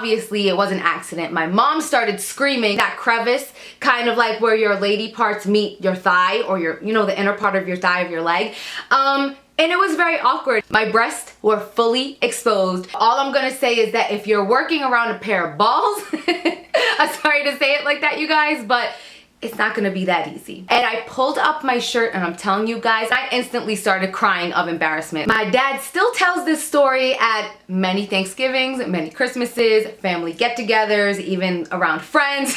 obviously it was an accident. My mom started screaming. That crevice, kind of like where your lady parts meet your thigh, or your, you know, the inner part of your thigh of your leg. And it was very awkward. My breasts were fully exposed. All I'm gonna say is that if you're working around a pair of balls, I'm sorry to say it like that, you guys, but it's not gonna be that easy. And I pulled up my shirt, and I'm telling you guys, I instantly started crying of embarrassment. My dad still tells this story at many Thanksgivings, many Christmases, family get-togethers, even around friends.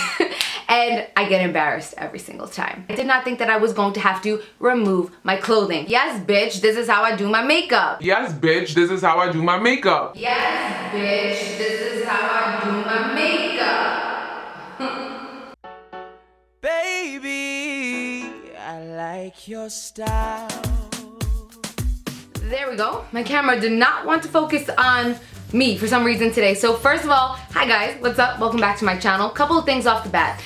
And I get embarrassed every single time. I did not think that I was going to have to remove my clothing. Yes, bitch, this is how I do my makeup. Yes, bitch, this is how I do my makeup. Yes, bitch, this is how I do my makeup. Baby, I like your style. There we go. My camera did not want to focus on me for some reason today. So first of all, hi guys, what's up? Welcome back to my channel. Couple of things off the bat.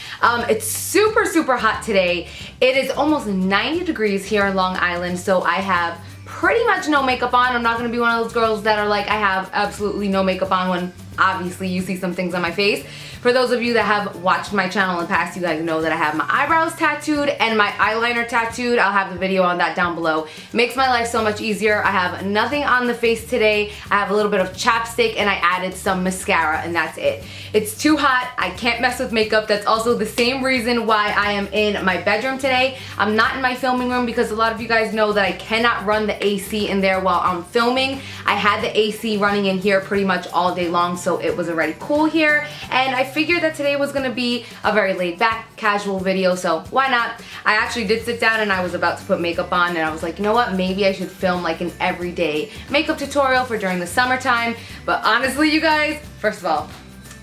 It's super hot today. It is almost 90 degrees here in Long Island, so I have pretty much no makeup on. I'm not gonna be one of those girls that are like, I have absolutely no makeup on, when obviously you see some things on my face. For those of you that have watched my channel in the past, you guys know that I have my eyebrows tattooed and my eyeliner tattooed. I'll have the video on that down below. Makes my life so much easier. I have nothing on the face today. I have a little bit of chapstick and I added some mascara, and that's it. It's too hot. I can't mess with makeup. That's also the same reason why I am in my bedroom today. I'm not in my filming room because a lot of you guys know that I cannot run the AC in there while I'm filming. I had the AC running in here pretty much all day long, so it was already cool here, and I figured that today was gonna be a very laid back, casual video, so why not? I actually did sit down and I was about to put makeup on, and I was like, you know what, maybe I should film like an everyday makeup tutorial for during the summertime. But honestly, you guys, first of all,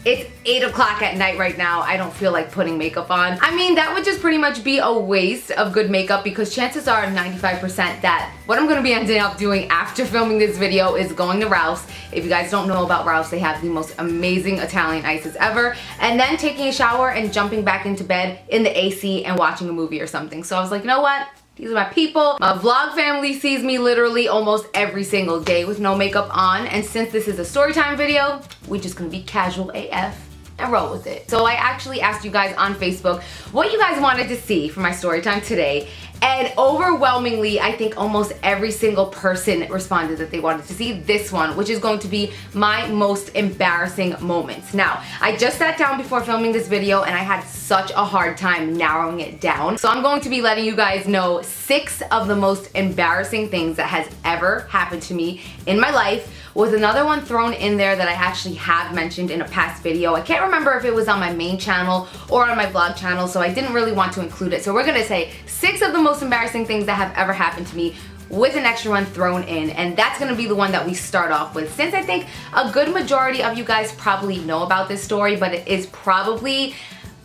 it's 8 o'clock at night right now. I don't feel like putting makeup on. I mean, that would just pretty much be a waste of good makeup, because chances are 95% that what I'm gonna be ending up doing after filming this video is going to Rouse. If you guys don't know about Rouse, they have the most amazing Italian ices ever. And then taking a shower and jumping back into bed in the AC and watching a movie or something. So I was like, you know what? These are my people. My vlog family sees me literally almost every single day with no makeup on, and since this is a story time video, we're just gonna be casual AF and roll with it. So I actually asked you guys on Facebook what you guys wanted to see for my story time today, and overwhelmingly, I think almost every single person responded that they wanted to see this one, which is going to be my most embarrassing moments. Now, I just sat down before filming this video and I had such a hard time narrowing it down. So I'm going to be letting you guys know 6 of the most embarrassing things that has ever happened to me in my life, with another one thrown in there that I actually have mentioned in a past video. I can't remember if it was on my main channel or on my vlog channel, so I didn't really want to include it. So we're gonna say 6 of the most embarrassing things that have ever happened to me, with an extra one thrown in, and that's gonna be the one that we start off with, since I think a good majority of you guys probably know about this story, but it is probably,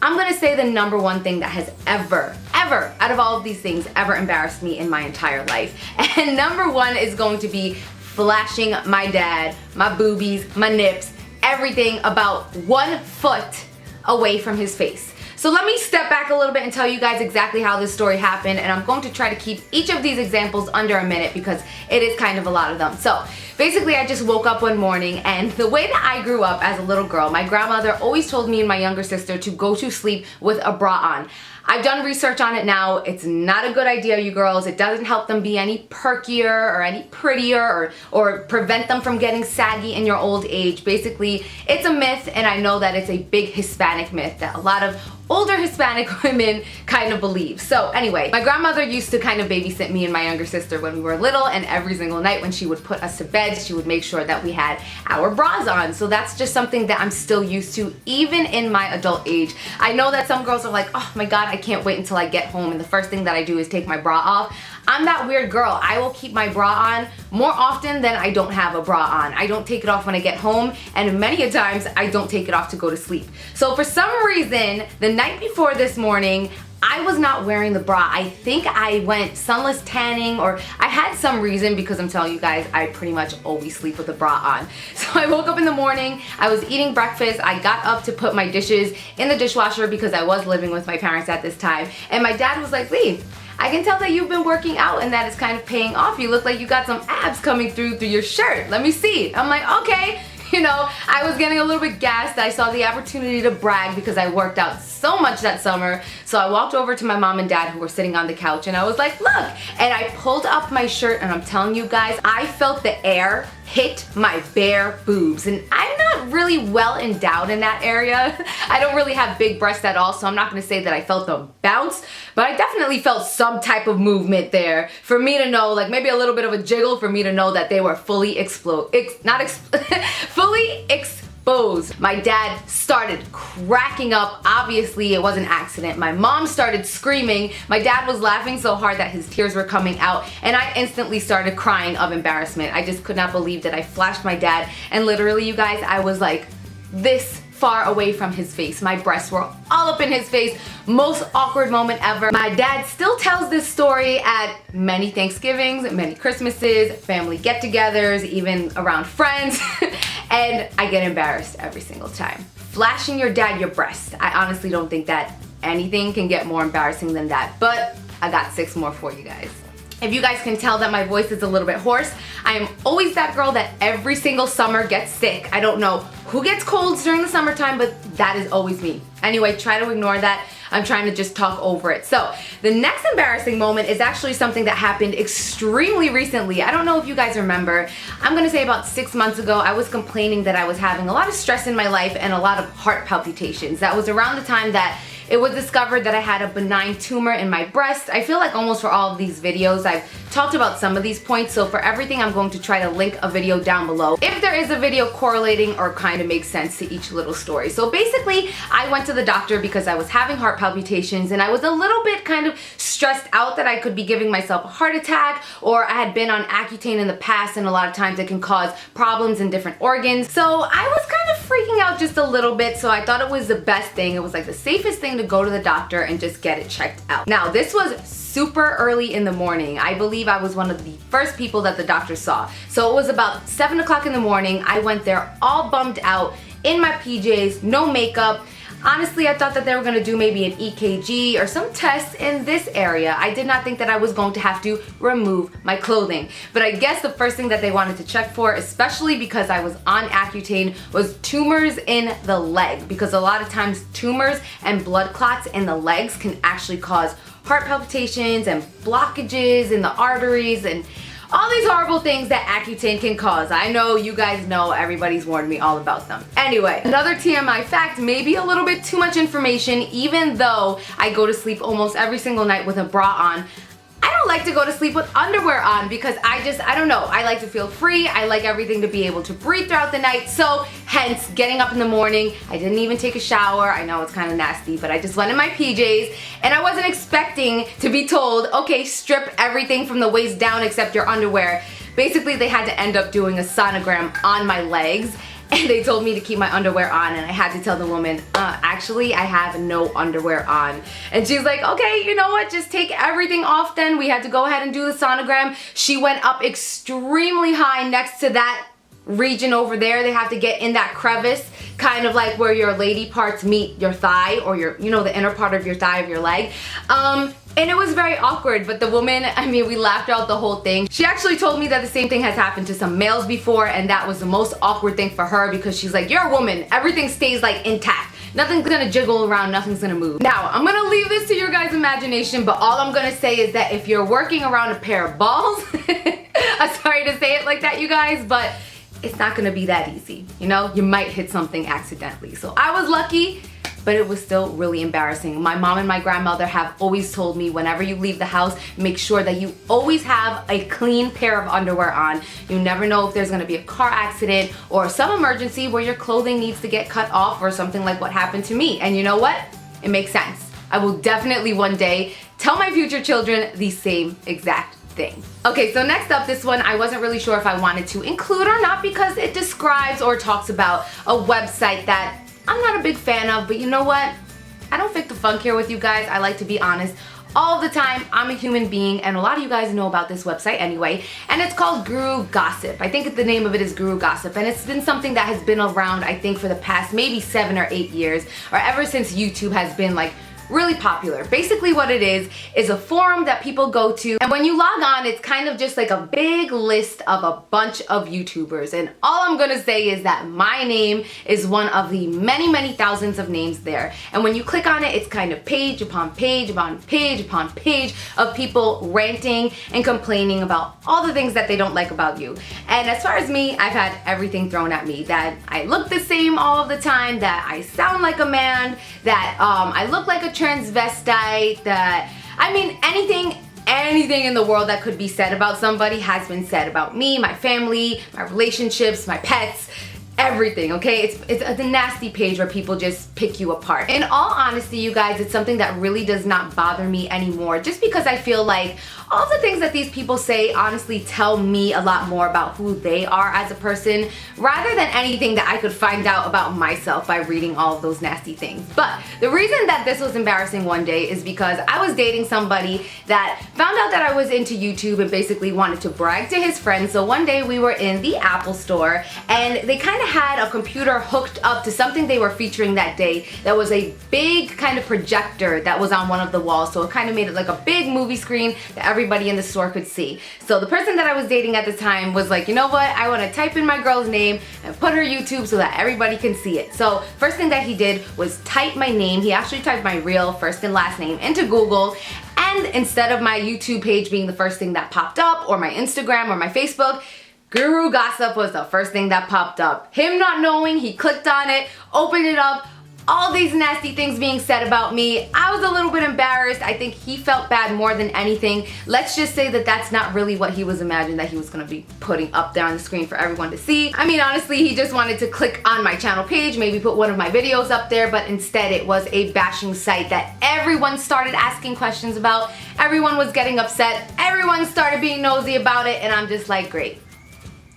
I'm gonna say, the #1 thing that has ever, out of all of these things, ever embarrassed me in my entire life. And #1 is going to be flashing my dad, my boobies, my nips, everything about 1 foot away from his face. So let me step back a little bit and tell you guys exactly how this story happened, and I'm going to try to keep each of these examples under a minute because it is kind of a lot of them. So basically, I just woke up one morning, and the way that I grew up as a little girl, my grandmother always told me and my younger sister to go to sleep with a bra on. I've done research on it now. It's not a good idea, you girls. It doesn't help them be any perkier or any prettier or prevent them from getting saggy in your old age. Basically, it's a myth, and I know that it's a big Hispanic myth that a lot of older Hispanic women kind of believe. So anyway, my grandmother used to kind of babysit me and my younger sister when we were little, and every single night when she would put us to bed, she would make sure that we had our bras on. So that's just something that I'm still used to even in my adult age. I know that some girls are like, oh my god, I can't wait until I get home and the first thing that I do is take my bra off. I'm that weird girl. I will keep my bra on more often than I don't have a bra on. I don't take it off when I get home, and many a times I don't take it off to go to sleep. So for some reason, the night before this morning, I was not wearing the bra. I think I went sunless tanning, or I had some reason, because I'm telling you guys, I pretty much always sleep with the bra on. So I woke up in the morning, I was eating breakfast, I got up to put my dishes in the dishwasher because I was living with my parents at this time, and my dad was like, Lee, I can tell that you've been working out and that it's kind of paying off. You look like you got some abs coming through your shirt. Let me see. I'm like, okay. You know, I was getting a little bit gassed. I saw the opportunity to brag because I worked out so much that summer. So I walked over to my mom and dad who were sitting on the couch and I was like, look. And I pulled up my shirt and I'm telling you guys, I felt the air hit my bare boobs. And I'm not really well endowed in that area. I don't really have big breasts at all, so I'm not gonna say that I felt them bounce, but I definitely felt some type of movement there for me to know, like maybe a little bit of a jiggle for me to know that they were fully fully exposed. My dad started cracking up. Obviously, it was an accident. My mom started screaming. My dad was laughing so hard that his tears were coming out, and I instantly started crying of embarrassment. I just could not believe that I flashed my dad, and literally, you guys, I was like this far away from his face. My breasts were all up in his face. Most awkward moment ever. My dad still tells this story at many Thanksgivings, many Christmases, family get-togethers, even around friends, and I get embarrassed every single time. Flashing your dad your breasts. I honestly don't think that anything can get more embarrassing than that, but I got 6 more for you guys. If you guys can tell that my voice is a little bit hoarse, I am always that girl that every single summer gets sick. I don't know who gets colds during the summertime, but that is always me. Anyway, try to ignore that. I'm trying to just talk over it. So the next embarrassing moment is actually something that happened extremely recently. I don't know if you guys remember. I'm gonna say about 6 months ago, I was complaining that I was having a lot of stress in my life and a lot of heart palpitations. That was around the time that it was discovered that I had a benign tumor in my breast. I feel like almost for all of these videos, I've talked about some of these points, so for everything I'm going to try to link a video down below if there is a video correlating or kind of makes sense to each little story. So basically, I went to the doctor because I was having heart palpitations and I was a little bit kind of stressed out that I could be giving myself a heart attack, or I had been on Accutane in the past and a lot of times it can cause problems in different organs. So I was kind of freaking out just a little bit, so I thought it was the best thing. It was like the safest thing to go to the doctor and just get it checked out. Now, this was super early in the morning. I believe I was one of the first people that the doctor saw. So it was about 7 o'clock in the morning. I went there all bummed out, in my PJs, no makeup. Honestly, I thought that they were gonna do maybe an EKG or some tests in this area. I did not think that I was going to have to remove my clothing. But I guess the first thing that they wanted to check for, especially because I was on Accutane, was tumors in the leg. Because a lot of times tumors and blood clots in the legs can actually cause heart palpitations and blockages in the arteries and all these horrible things that Accutane can cause. I know, you guys know, everybody's warned me all about them. Anyway, another TMI fact, maybe a little bit too much information, even though I go to sleep almost every single night with a bra on. I don't like to go to sleep with underwear on because I don't know, I like to feel free. I like everything to be able to breathe throughout the night. So hence, getting up in the morning, I didn't even take a shower. I know it's kind of nasty, but I just went in my PJs and I wasn't expecting to be told, okay, strip everything from the waist down except your underwear. Basically, they had to end up doing a sonogram on my legs. And they told me to keep my underwear on, and I had to tell the woman, actually, I have no underwear on. And she's like, okay, you know what, just take everything off then. We had to go ahead and do the sonogram. She went up extremely high next to that region over there. They have to get in that crevice, kind of like where your lady parts meet your thigh, or your, you know, the inner part of your thigh of your leg. And it was very awkward, but the woman, I mean, we laughed out the whole thing. She actually told me that the same thing has happened to some males before, and that was the most awkward thing for her because she's like, you're a woman, everything stays like intact. Nothing's gonna jiggle around, nothing's gonna move. Now, I'm gonna leave this to your guys' imagination, but all I'm gonna say is that if you're working around a pair of balls, I'm sorry to say it like that, you guys, but it's not gonna be that easy. You know, you might hit something accidentally. So I was lucky, but it was still really embarrassing. My mom and my grandmother have always told me whenever you leave the house, make sure that you always have a clean pair of underwear on. You never know if there's gonna be a car accident or some emergency where your clothing needs to get cut off or something like what happened to me. And you know what? It makes sense. I will definitely one day tell my future children the same exact thing. Okay, so next up, this one I wasn't really sure if I wanted to include or not because it describes or talks about a website that I'm not a big fan of, but you know what? I don't fake the funk here with you guys. I like to be honest all the time. I'm a human being, and a lot of you guys know about this website anyway, and it's called Guru Gossip. I think the name of it is Guru Gossip, and it's been something that has been around, I think, for the past maybe 7 or 8 years, or ever since YouTube has been like really popular. Basically what it is a forum that people go to, and when you log on, it's kind of just like a big list of a bunch of YouTubers, and all I'm gonna say is that my name is one of the many thousands of names there. And when you click on it, it's kind of page upon page upon page upon page of people ranting and complaining about all the things that they don't like about you. And as far as me, I've had everything thrown at me, that I look the same all of the time, that I sound like a man, that I look like a transvestite, that, I mean, anything in the world that could be said about somebody has been said about me, my family, my relationships, my pets, everything, okay? It's a nasty page where people just pick you apart. In all honesty, you guys, it's something that really does not bother me anymore, just because I feel like all the things that these people say honestly tell me a lot more about who they are as a person, rather than anything that I could find out about myself by reading all of those nasty things. But the reason that this was embarrassing one day is because I was dating somebody that found out that I was into YouTube and basically wanted to brag to his friends. So one day we were in the Apple store, and they kind of had a computer hooked up to something they were featuring that day that was a big kind of projector that was on one of the walls. So it kind of made it like a big movie screen that everybody in the store could see. So the person that I was dating at the time was like, you know what, I want to type in my girl's name and put her YouTube so that everybody can see it. So first thing that he did was type my name. He actually typed my real first and last name into Google, and instead of my YouTube page being the first thing that popped up, or my Instagram or my Facebook, Guru Gossip was the first thing that popped up. Him not knowing, he clicked on it, opened it up, all these nasty things being said about me. I was a little bit embarrassed. I think he felt bad more than anything. Let's just say that that's not really what he was imagining that he was gonna be putting up there on the screen for everyone to see. I mean, honestly, he just wanted to click on my channel page, maybe put one of my videos up there, but instead it was a bashing site that everyone started asking questions about. Everyone was getting upset. Everyone started being nosy about it, and I'm just like, great.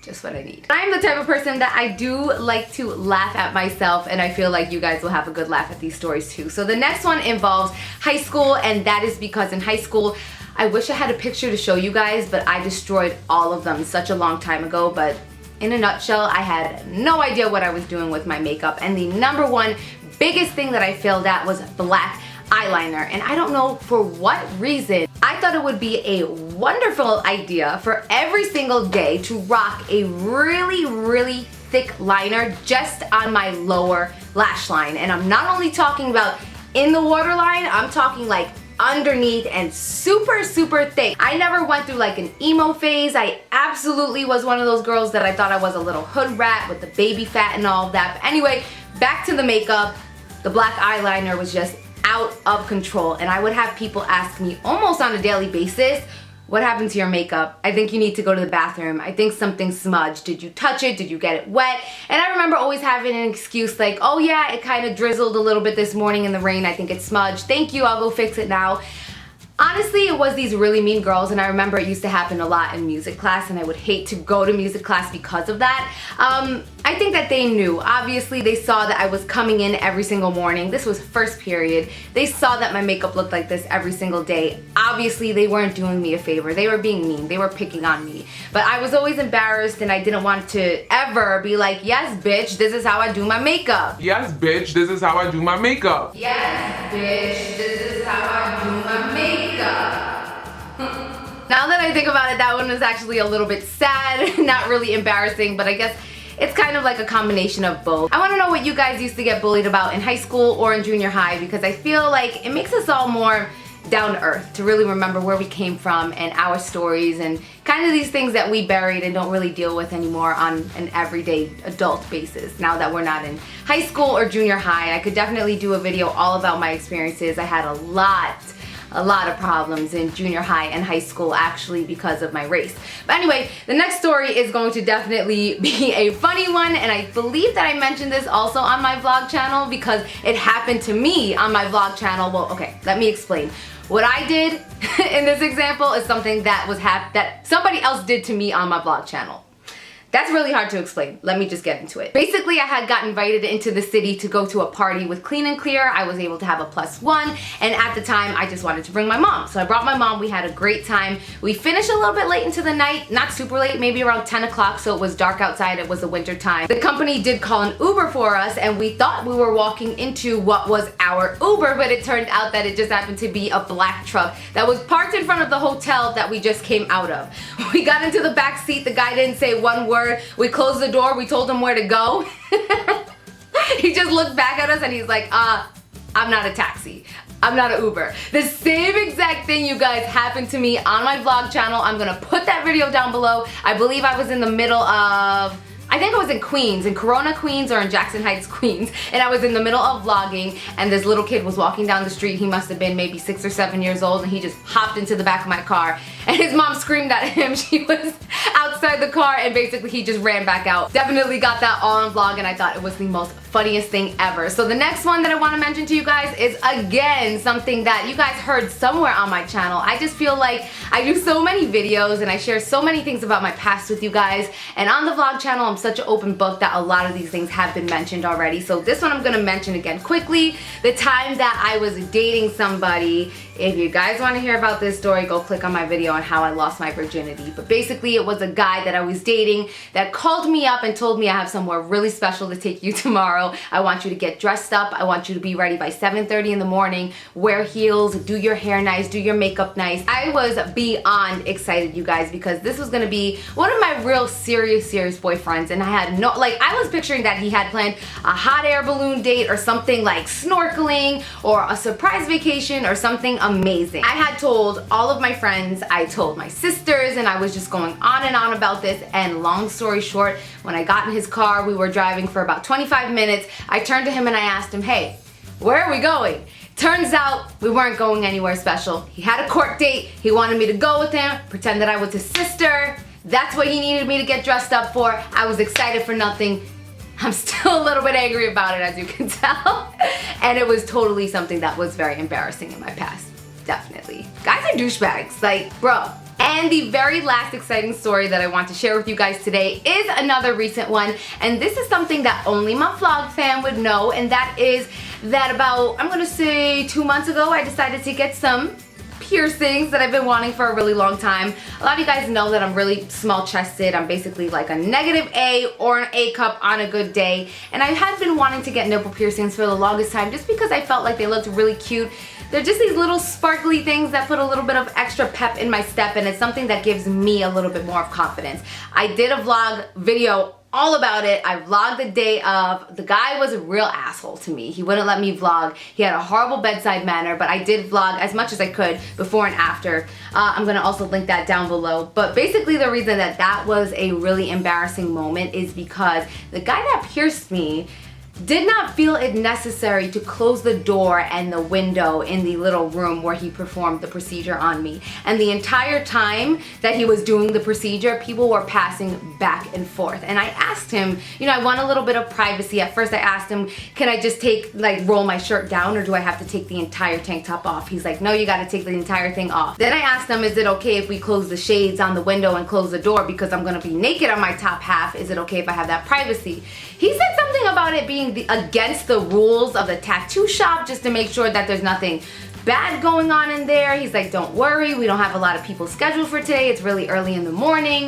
Just what I need. I'm the type of person that I do like to laugh at myself, and I feel like you guys will have a good laugh at these stories too. So the next one involves high school, and that is because in high school, I wish I had a picture to show you guys, but I destroyed all of them such a long time ago. But in a nutshell, I had no idea what I was doing with my makeup, and the number one biggest thing that I failed at was black eyeliner. And I don't know for what reason, I thought it would be a wonderful idea for every single day to rock a really thick liner just on my lower lash line. And I'm not only talking about in the waterline, I'm talking like underneath and super thick. I never went through like an emo phase. I absolutely was one of those girls that I thought I was a little hood rat with the baby fat and all of that. But anyway, back to the makeup. The black eyeliner was just out of control, and I would have people ask me almost on a daily basis, what happened to your makeup? I think you need to go to the bathroom. I think something smudged. Did you touch it? Did you get it wet? And I remember always having an excuse like, oh yeah, it kind of drizzled a little bit this morning in the rain. I think it's smudged. Thank you, I'll go fix it now. Honestly, it was these really mean girls, and I remember it used to happen a lot in music class, and I would hate to go to music class because of that. I think that they knew. Obviously, they saw that I was coming in every single morning. This was first period. They saw that my makeup looked like this every single day. Obviously, they weren't doing me a favor. They were being mean. They were picking on me. But I was always embarrassed, and I didn't want to ever be like, yes, bitch, this is how I do my makeup. Yes, bitch, this is how I do my makeup. Yes, bitch, this is how I do my makeup. Now that I think about it, that one was actually a little bit sad, not really embarrassing, but I guess it's kind of like a combination of both. I want to know what you guys used to get bullied about in high school or in junior high, because I feel like it makes us all more down to earth to really remember where we came from and our stories and kind of these things that we buried and don't really deal with anymore on an everyday adult basis now that we're not in high school or junior high. I could definitely do a video all about my experiences. I had a lot of problems in junior high and high school actually because of my race. But anyway, the next story is going to definitely be a funny one, and I believe that I mentioned this also on my vlog channel because it happened to me on my vlog channel. Well, okay, let me explain. What I did in this example is something that was that somebody else did to me on my vlog channel. That's really hard to explain. Let me just get into it. Basically, I had got invited into the city to go to a party with Clean and Clear. I was able to have a +1, and at the time, I just wanted to bring my mom. So I brought my mom. We had a great time. We finished a little bit late into the night, not super late, maybe around 10 o'clock, so it was dark outside. It was the winter time. The company did call an Uber for us, and we thought we were walking into what was our Uber, but it turned out that it just happened to be a black truck that was parked in front of the hotel that we just came out of. We got into the back seat. The guy didn't say one word. We closed the door, we told him where to go. He just looked back at us and he's like, I'm not a taxi. I'm not an Uber. The same exact thing, you guys, happened to me on my vlog channel. I'm gonna put that video down below. I believe I was in the middle of, I think I was in Queens, in Corona, Queens, or in Jackson Heights, Queens, and I was in the middle of vlogging, and this little kid was walking down the street. He must have been maybe 6 or 7 years old, and he just hopped into the back of my car, and his mom screamed at him. She was outside the car, and basically he just ran back out. Definitely got that all on vlog, and I thought it was the most funniest thing ever. So the next one that I want to mention to you guys is, again, something that you guys heard somewhere on my channel. I just feel like I do so many videos, and I share so many things about my past with you guys, and on the vlog channel, I'm such an open book that a lot of these things have been mentioned already. So this one I'm gonna mention again quickly. The time that I was dating somebody. If you guys want to hear about this story, go click on my video on how I lost my virginity. But basically, it was a guy that I was dating that called me up and told me, I have somewhere really special to take you tomorrow. I want you to get dressed up. I want you to be ready by 7:30 in the morning. Wear heels, do your hair nice, do your makeup nice. I was beyond excited, you guys, because this was gonna be one of my real serious boyfriends, and I had no, like, I was picturing that he had planned a hot air balloon date or something like snorkeling or a surprise vacation or something amazing. I had told all of my friends, I told my sisters, and I was just going on and on about this, and long story short, when I got in his car, we were driving for about 25 minutes, I turned to him and I asked him, hey, where are we going? Turns out we weren't going anywhere special. He had a court date, he wanted me to go with him, pretend that I was his sister. That's what he needed me to get dressed up for. I was excited for nothing. I'm still a little bit angry about it, as you can tell. And it was totally something that was very embarrassing in my past. Definitely. Guys are douchebags, like, bro. And the very last exciting story that I want to share with you guys today is another recent one, and this is something that only my vlog fam would know, and that is that about, I'm gonna say 2 months ago, I decided to get some piercings that I've been wanting for a really long time. A lot of you guys know that I'm really small chested. I'm basically like a -A or an A cup on a good day, and I have been wanting to get nipple piercings for the longest time just because I felt like they looked really cute. They're just these little sparkly things that put a little bit of extra pep in my step, and it's something that gives me a little bit more of confidence. I did a vlog video all about it. I vlogged the day of. The guy was a real asshole to me. He wouldn't let me vlog. He had a horrible bedside manner, but I did vlog as much as I could before and after. I'm gonna also link that down below. But basically the reason that that was a really embarrassing moment is because the guy that pierced me did not feel it necessary to close the door and the window in the little room where he performed the procedure on me. And the entire time that he was doing the procedure, people were passing back and forth. And I asked him, you know, I want a little bit of privacy. At first I asked him, can I just roll my shirt down, or do I have to take the entire tank top off? He's like, no, you gotta take the entire thing off. Then I asked him, is it okay if we close the shades on the window and close the door because I'm gonna be naked on my top half? Is it okay if I have that privacy? He said something about it being against the rules of the tattoo shop, just to make sure that there's nothing bad going on in there. He's like, don't worry, we don't have a lot of people scheduled for today. It's really early in the morning.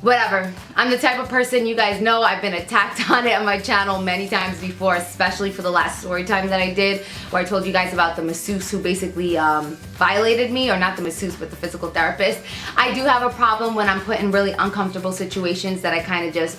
Whatever. I'm the type of person, you guys know, I've been attacked on it on my channel many times before, especially for the last story time that I did, where I told you guys about the masseuse who basically violated me, or not the masseuse, but the physical therapist. I do have a problem when I'm put in really uncomfortable situations that I kind of just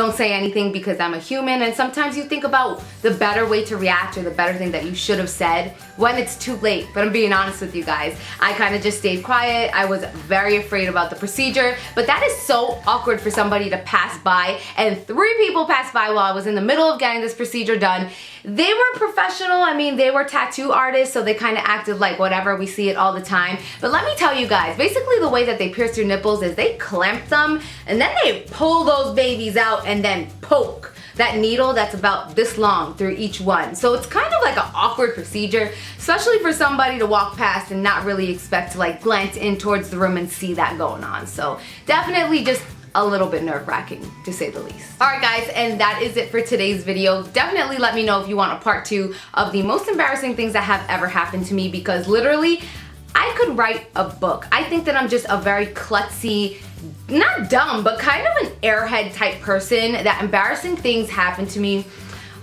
don't say anything because I'm a human, and sometimes you think about the better way to react or the better thing that you should have said when it's too late. But I'm being honest with you guys. I kind of just stayed quiet. I was very afraid about the procedure, but that is so awkward for somebody to pass by, and 3 people passed by while I was in the middle of getting this procedure done. They were professional. I mean, they were tattoo artists, so they kind of acted like whatever. We see it all the time. But let me tell you guys, basically the way that they pierce your nipples is they clamp them, and then they pull those babies out and then poke that needle that's about this long through each one. So it's kind of like an awkward procedure, especially for somebody to walk past and not really expect to like glance in towards the room and see that going on. So definitely just a little bit nerve-wracking, to say the least. Alright guys, and that is it for today's video. Definitely let me know if you want a part 2 of the most embarrassing things that have ever happened to me, because literally, I could write a book. I think that I'm just a very klutzy, not dumb, but kind of an airhead type person, that embarrassing things happen to me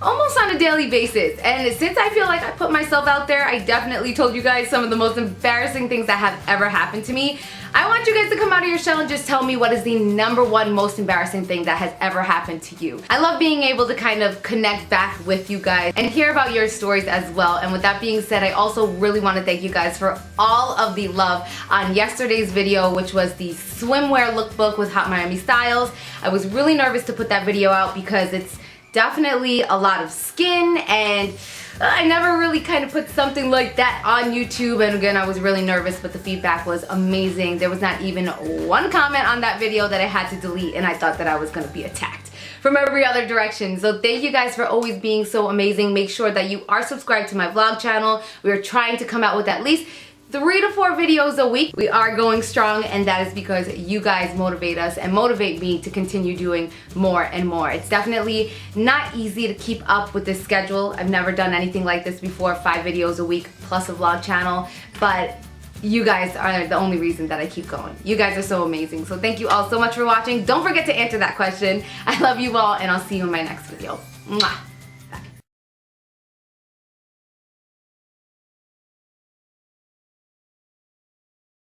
almost on a daily basis. And since I feel like I put myself out there, I definitely told you guys some of the most embarrassing things that have ever happened to me. I want you guys to come out of your shell and just tell me what is the #1 most embarrassing thing that has ever happened to you. I love being able to kind of connect back with you guys and hear about your stories as well. And with that being said, I also really want to thank you guys for all of the love on yesterday's video, which was the swimwear lookbook with Hot Miami Styles. I was really nervous to put that video out because it's definitely a lot of skin, and I never really kind of put something like that on YouTube. And again, I was really nervous, but the feedback was amazing. There was not even one comment on that video that I had to delete, and I thought that I was gonna be attacked from every other direction. So thank you guys for always being so amazing. Make sure that you are subscribed to my vlog channel. We are trying to come out with at least 3 to 4 videos a week. We are going strong, and that is because you guys motivate us and motivate me to continue doing more and more. It's definitely not easy to keep up with this schedule. I've never done anything like this before, 5 videos a week plus a vlog channel, but you guys are the only reason that I keep going. You guys are so amazing. So thank you all so much for watching. Don't forget to answer that question. I love you all, and I'll see you in my next video. Mwah.